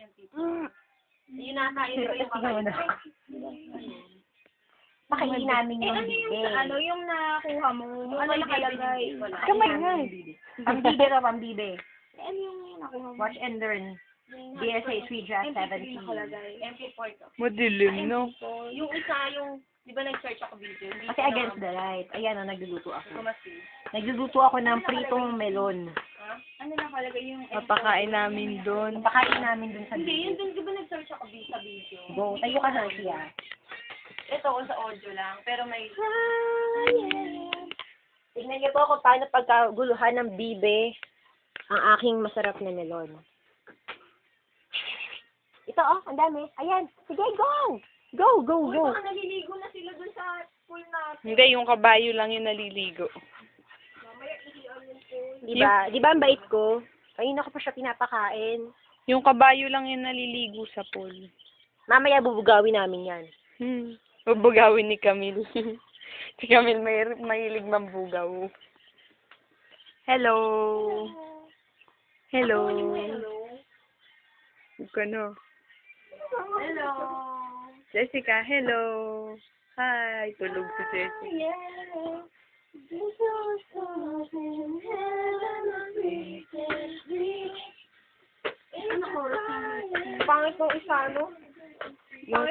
yan, tito. Yung nakain ko yung kamay. Pakainin namin yung Ano yung nakuha mo? Ano nakalagay? Kamay nga. Pambibe ka, pambibe. Ano yung nakuha mo? Watch and learn. DSH Redraft 17. MP4 to. Madilim, no? So, yung isa, di ba nag-search ako video? Hindi Kasi against the light. Ayan o, nagluluto ako. Kumasi. Nagluluto ako ng pritong melon. Ha? Ano nakalagay yung Papakain namin doon. Pakain namin dun sa Hindi, yun video. dun, di ba nag-search ako sa video? Go, tayo ka na siya. Ito, sa audio lang, pero may... Tignan niyo po kung paano pagkaguluhan ng bibe ang aking masarap na melon. Ito ang dami. Ayan. Sige, go! Go, go, Uy, go. baka naliligo na sila dun sa pool natin. Hindi, yung kabayo lang yung naliligo. Mamaya ihiyan yung pool. Di ba ang bait ko? Ayun ako pa siya pinapakain. Yung kabayo lang yung naliligo sa pool. Mamaya bubugawin namin yan. Bubugawin ni Camille. Si Camille mahilig mambugaw. Hello. Hello. Hello. Huwag ka na. Hello. Jessica, hello. Hi. Tulog si Jessica. Yeah. Ano ko? Pangit kong isa, no? Yung